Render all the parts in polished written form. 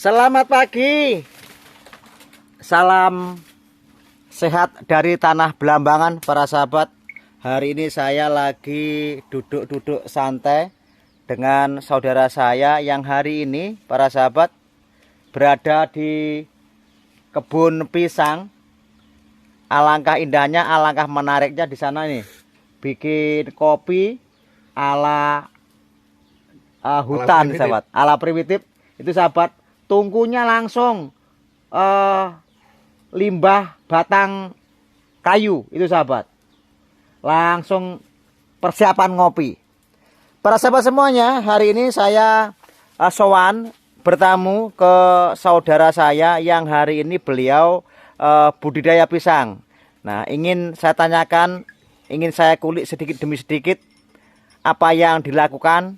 Selamat pagi. Salam sehat dari tanah Belambangan para sahabat. Hari ini saya lagi duduk-duduk santai dengan saudara saya yang hari ini para sahabat berada di kebun pisang. Alangkah indahnya, alangkah menariknya di sana nih. Bikin kopi ala hutan sahabat, ala primitif. Itu sahabat, tungkunya langsung limbah batang kayu itu sahabat, langsung persiapan ngopi. Para sahabat semuanya, hari ini saya sowan bertamu ke saudara saya yang hari ini beliau budidaya pisang. Nah, ingin saya tanyakan, ingin saya kulik sedikit demi sedikit apa yang dilakukan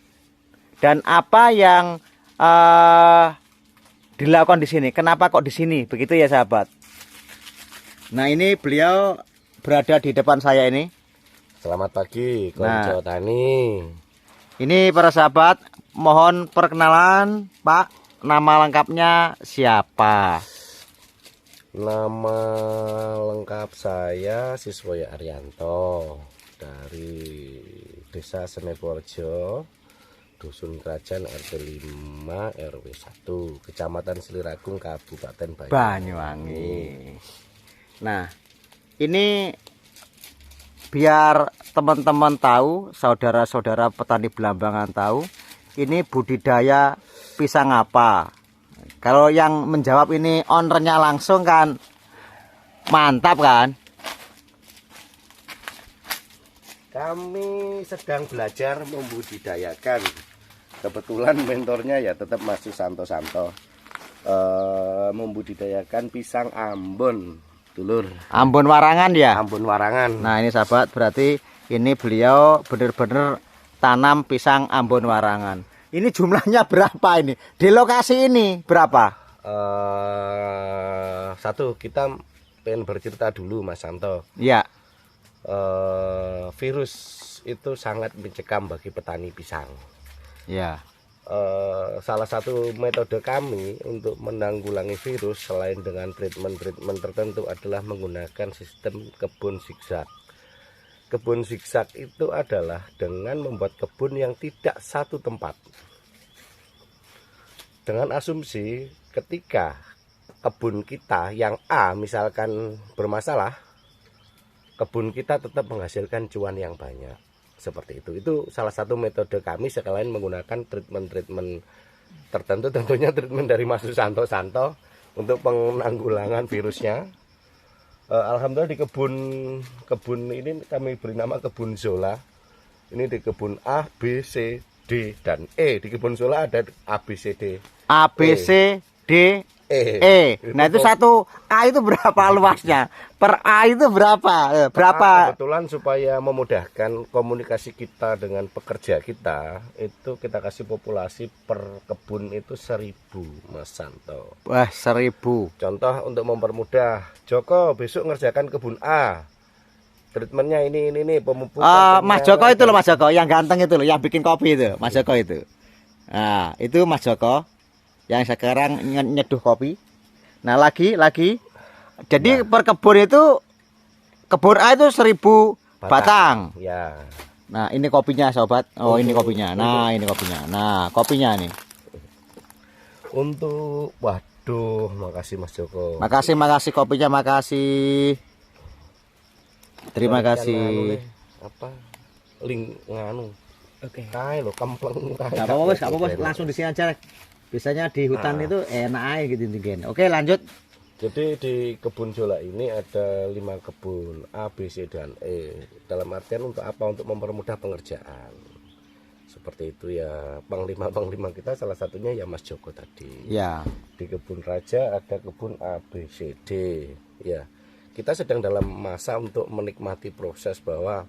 dan apa yang dilakukan di sini. Kenapa kok di sini? Begitu ya sahabat. Nah, ini beliau berada di depan saya ini. Selamat pagi, Konco Tani. Ini para sahabat, mohon perkenalan Pak. Nama lengkapnya siapa? Nama lengkap saya Siswoyo Arianto dari Desa Seneporjo, Dusun Kerajaan RT 5 RW 1, Kecamatan Sliragung, Kabupaten Banyuwangi. Nah, ini biar teman-teman tahu, saudara-saudara petani Belambangan tahu, ini budidaya pisang apa. Kalau yang menjawab ini ownernya langsung kan mantap kan. Kami sedang belajar membudidayakan. Kebetulan mentornya ya tetap Mas Susanto Santo. Membudidayakan pisang Ambon, dulur. Ambon Warangan ya? Ambon Warangan. Nah, ini sahabat, berarti ini beliau benar-benar tanam pisang Ambon Warangan. Ini jumlahnya berapa ini? Di lokasi ini berapa? Satu, kita pengen bercerita dulu Mas Santo. Ya. Virus itu sangat mencekam bagi petani pisang. Ya. Salah satu metode kami untuk menanggulangi virus selain dengan treatment tertentu adalah menggunakan sistem kebun zigzag. Kebun zigzag itu adalah dengan membuat kebun yang tidak satu tempat. Dengan asumsi ketika kebun kita yang A misalkan bermasalah, kebun kita tetap menghasilkan cuan yang banyak. Seperti itu. Itu salah satu metode kami selain menggunakan treatment tertentu, tentunya treatment dari Mas Susanto Santo untuk penanggulangan virusnya. Alhamdulillah di kebun ini kami beri nama kebun Zola. Ini di kebun A, B, C, D dan E. Di kebun Zola ada A, B, C, D. A, B, C, D, E. Nah, itu satu A itu berapa luasnya? Per A itu berapa? Berapa? Kebetulan supaya memudahkan komunikasi kita dengan pekerja kita, itu kita kasih populasi per kebun itu 1000, Mas Santo. Wah, 1000. Contoh untuk mempermudah, Joko besok ngerjakan kebun A. Treatmentnya ini pemupukan. Mas Joko itu loh, Mas Joko yang ganteng itu loh, yang bikin kopi itu, Mas Joko itu. Nah, itu Mas Joko yang sekarang nyeduh kopi. Nah, lagi. Jadi per kebun itu, kebun A itu 1000 batang. Ya. Nah, ini kopinya sobat. Oh, ini kopinya. Nah, ini kopinya. Nah, kopinya nih. Untuk waduh, makasih Mas Joko. Makasih kopinya, makasih. Terima kasih. Apa? Link nganu. Oke. Kae lo kempleng kae. Enggak apa-apa, langsung di sini aja. Biasanya di hutan itu enak aja gitu mungkin. Oke, lanjut. Jadi di kebun Zola ini ada 5 kebun A, B, C dan E. Dalam artian untuk apa? Untuk mempermudah pengerjaan. Seperti itu ya. Panglima kita salah satunya ya Mas Joko tadi. Ya. Di kebun Raja ada kebun A, B, C, D. Ya. Kita sedang dalam masa untuk menikmati proses bahwa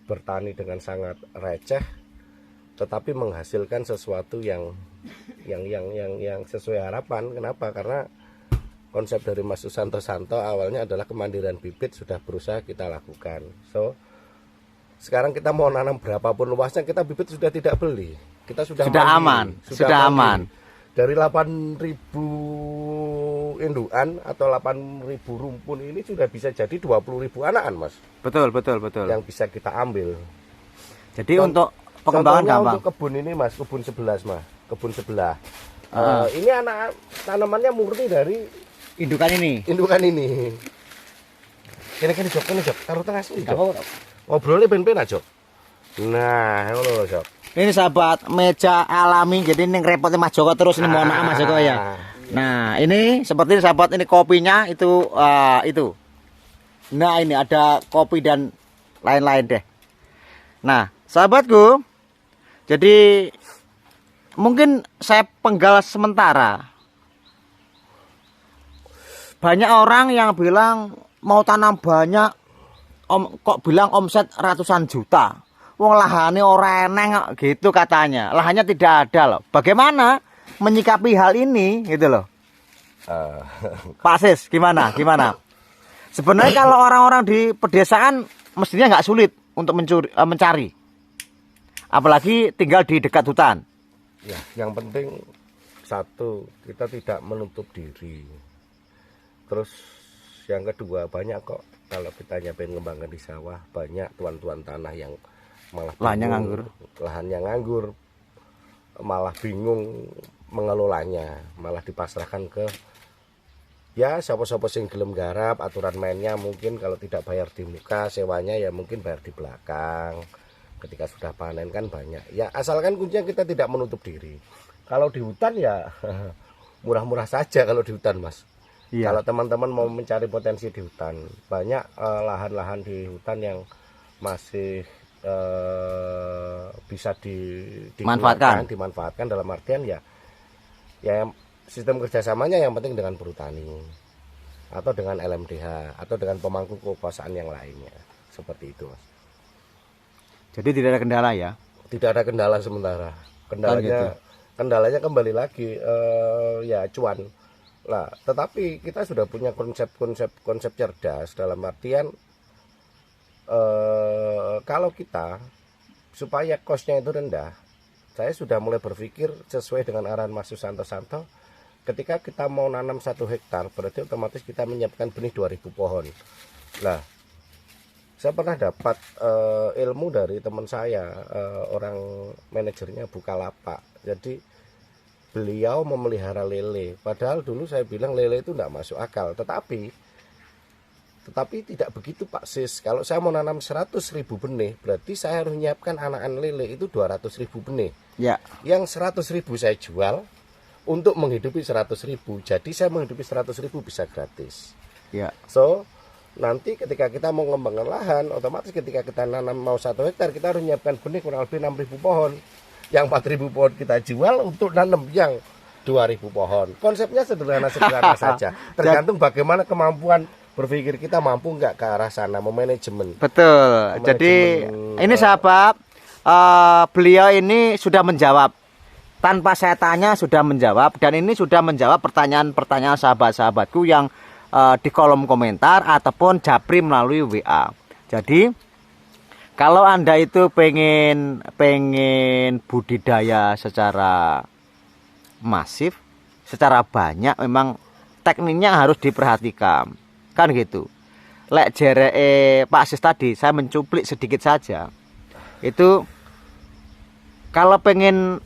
bertani dengan sangat receh tetapi menghasilkan sesuatu yang sesuai harapan. Kenapa? Karena konsep dari Mas Susanto Santo awalnya adalah kemandirian bibit sudah berusaha kita lakukan. So sekarang kita mau nanam berapapun luasnya, kita bibit sudah tidak beli. kita sudah aman, sudah aman. Dari 8.000 indukan atau 8.000 rumpun ini sudah bisa jadi 20.000 anakan, Mas. Betul. Yang bisa kita ambil. Jadi untuk pengembangan gampang. Untuk kebun ini, Mas, kebun 11, Mas. Kebun sebelah. Ini anak tanamannya murni dari Indukan ini. Ini Jok, taruh tengah sini, Jok. Ngobrolnya ben-ben aja, Jok. Nah, ngono, Jok. Ini sahabat meja alami, jadi ini repotnya Mas Joko terus ini, mohon maaf Mas Joko ya. Nah ini seperti sahabat, ini kopinya itu itu. Nah ini ada kopi dan lain-lain deh. Nah sahabatku, jadi mungkin saya penggal sementara. Banyak orang yang bilang mau tanam banyak, kok bilang omset ratusan juta. Wong lahane ora eneng gitu katanya. Lahannya tidak ada loh. Bagaimana menyikapi hal ini gitu loh. Pak Sis, gimana? Sebenarnya kalau orang-orang di pedesaan mestinya nggak sulit untuk mencari. Apalagi tinggal di dekat hutan. Ya, yang penting satu, kita tidak menutup diri. Terus yang kedua, banyak kok kalau kita pengen ngembangkan di sawah, banyak tuan-tuan tanah yang malah lahannya nganggur, malah bingung mengelolanya, malah dipasrahkan ke ya siapa-siapa sing gelem garap. Aturan mainnya mungkin kalau tidak bayar di muka, sewanya ya mungkin bayar di belakang. Ketika sudah panen kan banyak ya, asalkan kuncinya kita tidak menutup diri. Kalau di hutan ya murah-murah saja kalau di hutan, Mas. Iya. Kalau teman-teman mau mencari potensi di hutan, banyak lahan-lahan di hutan yang masih bisa dimanfaatkan dalam artian ya sistem kerjasamanya yang penting dengan perhutani atau dengan LMDH atau dengan pemangku kekuasaan yang lainnya, seperti itu, Mas. Jadi tidak ada kendala ya? Tidak ada kendala sementara. Kendalanya kembali lagi ya cuan lah. Tetapi kita sudah punya konsep cerdas dalam artian kalau kita supaya kosnya itu rendah, saya sudah mulai berpikir sesuai dengan arahan Mas Susanto Santo. Ketika kita mau nanam 1 hektar, berarti otomatis kita menyiapkan benih 2.000 pohon. Nah, saya pernah dapat ilmu dari teman saya, orang manajernya Bukalapak. Jadi beliau memelihara lele. Padahal dulu saya bilang lele itu tidak masuk akal, tetapi tidak begitu, Pak Sis. Kalau saya mau nanam 100.000 benih, berarti saya harus menyiapkan anakan lele itu 200.000 benih. Ya. Yang 100.000 saya jual untuk menghidupi 100.000. Jadi saya menghidupi 100.000 bisa gratis. Ya. So, nanti ketika kita mau mengembangkan lahan, otomatis ketika kita nanam mau 1 hektar, kita harus menyiapkan benih kurang lebih 6.000 pohon. Yang 4.000 pohon kita jual untuk nanam yang 2.000 pohon. Konsepnya sederhana saja. Tergantung bagaimana kemampuan berpikir kita, mampu nggak ke arah sana, memanajemen. Betul. Jadi ini sahabat, beliau ini sudah menjawab tanpa saya tanya, sudah menjawab, dan ini sudah menjawab pertanyaan-pertanyaan sahabat-sahabatku yang di kolom komentar ataupun japri melalui WA. Jadi kalau Anda itu pengen budidaya secara masif, secara banyak, memang tekniknya harus diperhatikan. Kan gitu. Lek jere Pak Sis tadi, saya mencuplik sedikit saja. Itu kalau pengen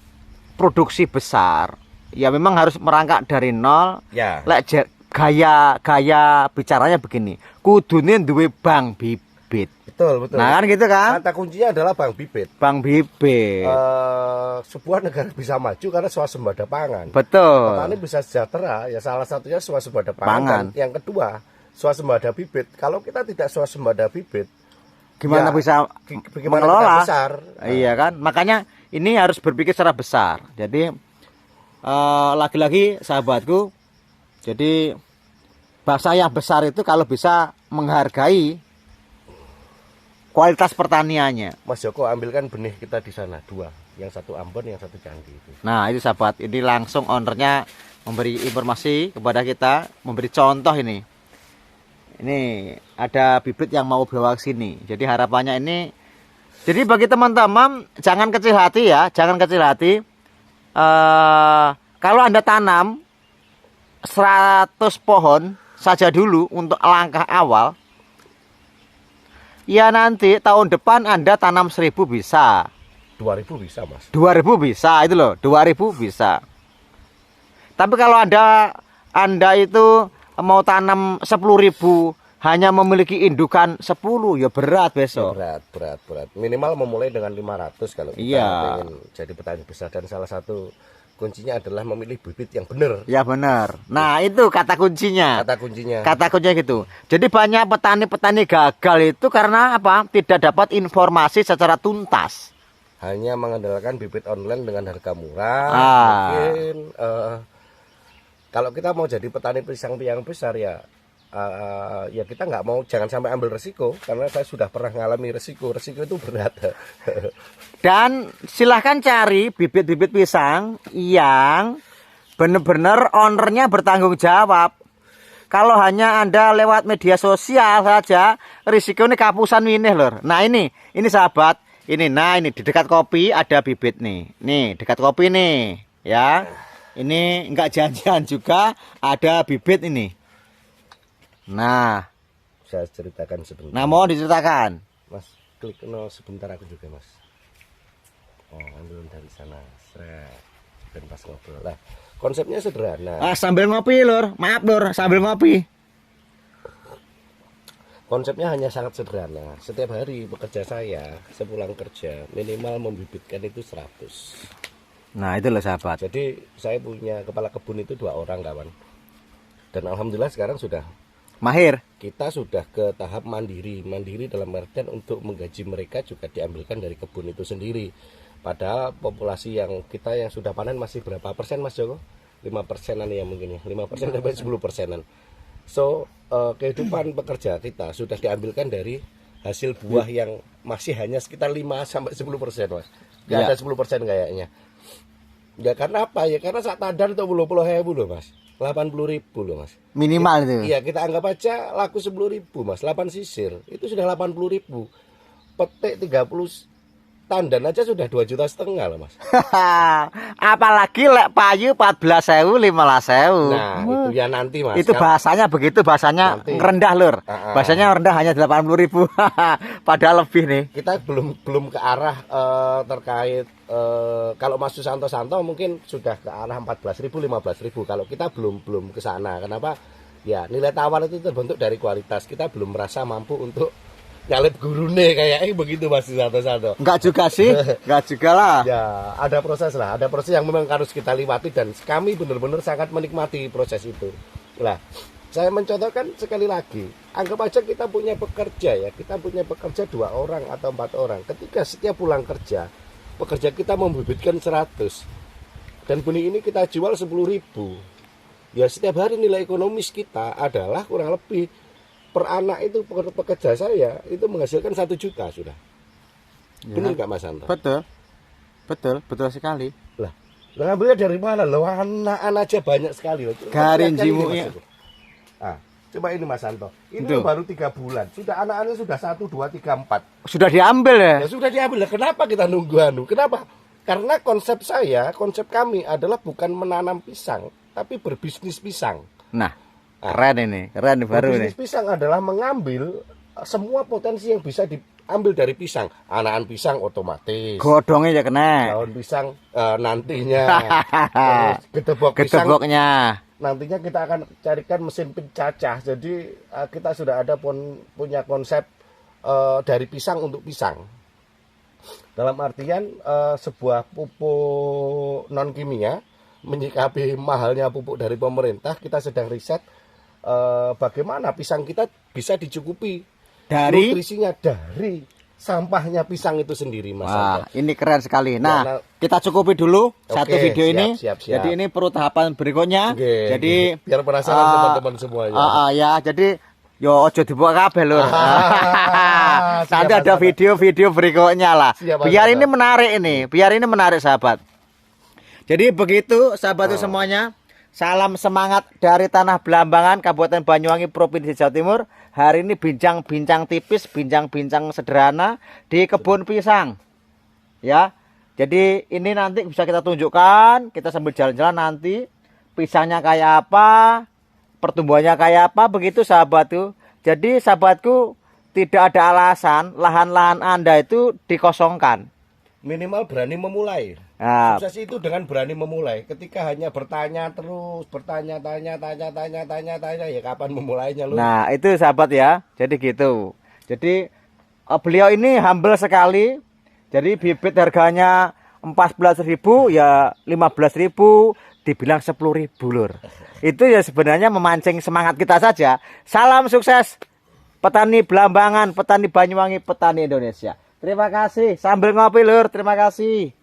produksi besar, ya memang harus merangkak dari nol. Ya. Lek gaya bicaranya begini, kudune duwe bank bibit. Betul. Nah kan gitu kan. Kata kuncinya adalah bank bibit. Bank bibit. Sebuah negara bisa maju karena swasembada pangan. Betul. Petani bisa sejahtera, ya salah satunya swasembada pangan. Dan yang kedua, swasembada bibit. Kalau kita tidak swasembada bibit, gimana ya, bisa mengelola? Besar? Iya kan, makanya ini harus berpikir secara besar. Jadi lagi-lagi sahabatku, jadi bahasa yang besar itu kalau bisa menghargai kualitas pertaniannya. Mas Joko, ambilkan benih kita di sana 2, yang 1 Ambon, yang 1 Candi itu. Nah itu sahabat, ini langsung ownernya memberi informasi kepada kita, memberi contoh ini. Ini ada bibit yang mau bawa ke sini. Jadi harapannya ini Jadi bagi teman-teman jangan kecil hati ya, jangan kecil hati. Kalau Anda tanam 100 pohon saja dulu untuk langkah awal, ya nanti tahun depan Anda tanam 1000 bisa. 2000 bisa, Mas. 2000 bisa, itu loh, 2000 bisa. Tapi kalau Anda itu mau tanam 10.000 hanya memiliki indukan 10, ya berat besok. Berat. Minimal memulai dengan 500 kalau kita ingin jadi petani besar, dan salah satu kuncinya adalah memilih bibit yang benar. Ya benar. Nah, itu kata kuncinya. Kata kuncinya gitu. Jadi banyak petani-petani gagal itu karena apa? Tidak dapat informasi secara tuntas. Hanya mengandalkan bibit online dengan harga murah. Mungkin kalau kita mau jadi petani pisang yang besar ya kita nggak mau, jangan sampai ambil resiko, karena saya sudah pernah mengalami resiko itu berat. Dan silahkan cari bibit-bibit pisang yang benar-benar ownernya bertanggung jawab. Kalau hanya Anda lewat media sosial saja, risikonya kapusan winih lor. Nah ini sahabat, ini di dekat kopi ada bibit nih. Nih dekat kopi nih, ya. Ini enggak janjian juga ada bibit ini. Nah, saya ceritakan sebentar. Nah, mau diceritakan. Mas, klik sebentar aku juga, Mas. Ambil dari sana. Dan pas ngobrol. Lah, konsepnya sederhana. Sambil ngopi, Lur. Maaf, Lur, sambil ngopi. Konsepnya hanya sangat sederhana. Setiap hari bekerja saya, sepulang kerja, minimal membibitkan itu 100. Nah, itu loh sahabat. Jadi saya punya kepala kebun itu 2 orang, kawan. Dan alhamdulillah sekarang sudah mahir. Kita sudah ke tahap mandiri. Mandiri dalam artian untuk menggaji mereka juga diambilkan dari kebun itu sendiri. Padahal populasi yang kita yang sudah panen masih berapa persen, Mas Joko? 5%-an ya mungkin ya. 5% sampai 10%-an. So, kehidupan pekerja kita sudah diambilkan dari hasil buah yang masih hanya sekitar 5 sampai 10%, Mas. Nggak ada 10% kayaknya. Ya karena apa? Ya karena saat tadar itu 10.000 loh, Mas. 80.000 loh, Mas. Minimal itu. Iya, kita anggap aja laku 10.000, Mas. 8 sisir itu sudah 80.000. Petik 30 tandan aja sudah 2,5 juta loh, Mas. Apalagi lek payu 14.000, 15.000. Nah, itu ya nanti, Mas. Itu bahasanya begitu, bahasanya nanti rendah, Lur. Bahasanya rendah hanya 80.000. Padahal lebih nih. Kita belum ke arah terkait kalau Mas Susanto mungkin sudah ke arah 14.000, 15.000. Kalau kita belum ke sana. Kenapa? Ya, nilai tawar itu terbentuk dari kualitas. Kita belum merasa mampu untuk nyalip gurune kayak begitu, Mas Susanto. Enggak juga sih, enggak juga lah. Ya, ada proses yang memang harus kita lewati, dan kami benar-benar sangat menikmati proses itu. Nah, saya mencontohkan sekali lagi, anggap aja kita punya pekerja ya, kita punya pekerja 2 orang atau 4 orang. Ketika setiap pulang kerja, pekerja kita membibitkan 100, dan benih ini kita jual 10.000. Ya, setiap hari nilai ekonomis kita adalah kurang lebih per anak itu pekerja saya itu menghasilkan 1 juta sudah. Ya. Benar nggak, Mas Santo? Betul sekali. Lah, ngambilnya dari mana? Loh, anak aja banyak sekali loh. Garin jimunya. Coba ini, Mas Santo. Ini baru 3 bulan. Sudah anak-anaknya sudah 1, 2, 3, 4. Sudah diambil ya? Ya sudah diambil. Kenapa kita nunggu Kenapa? Karena konsep kami adalah bukan menanam pisang, tapi berbisnis pisang. Nah, keren baru nih. Bisnis pisang adalah mengambil semua potensi yang bisa diambil dari pisang. Anakan pisang otomatis. Godongnya ya kena. Daun pisang nantinya. Gedeboknya. Nantinya kita akan carikan mesin pencacah. Jadi kita sudah ada punya konsep dari pisang untuk pisang. Dalam artian sebuah pupuk non kimia, menyikapi mahalnya pupuk dari pemerintah, kita sedang riset bagaimana pisang kita bisa dicukupi dari nutrisinya dari sampahnya pisang itu sendiri, Mas. Wah, ini keren sekali. Nah, kita cukupi dulu satu video ini. Siap. Jadi ini perlu tahapan berikutnya. Jadi biar penasaran teman-teman semuanya. Ya, jadi yo ojo dibuka kabel, Lur. Nanti ada video-video berikutnya lah. Biar ini menarik sahabat. Jadi begitu sahabat semuanya. Salam semangat dari Tanah Blambangan, Kabupaten Banyuwangi, Provinsi Jawa Timur. hari ini bincang-bincang tipis, bincang-bincang sederhana di kebun pisang. Ya. Jadi ini nanti bisa kita tunjukkan, kita sambil jalan-jalan nanti pisangnya kayak apa, pertumbuhannya kayak apa, begitu sahabatku. Jadi sahabatku, tidak ada alasan lahan-lahan Anda itu dikosongkan. Minimal berani memulai. Nah, Sukses itu dengan berani memulai. Ketika hanya bertanya terus, tanya, ya kapan memulainya lu? nah itu sahabat ya. Jadi gitu. Jadi beliau ini humble sekali. Jadi bibit harganya 14.000 ya 15.000, dibilang 10.000 lur. Itu ya sebenarnya memancing semangat kita saja. Salam sukses petani Blambangan, petani Banyuwangi, petani Indonesia. Terima kasih. Sambil ngopi lur, terima kasih.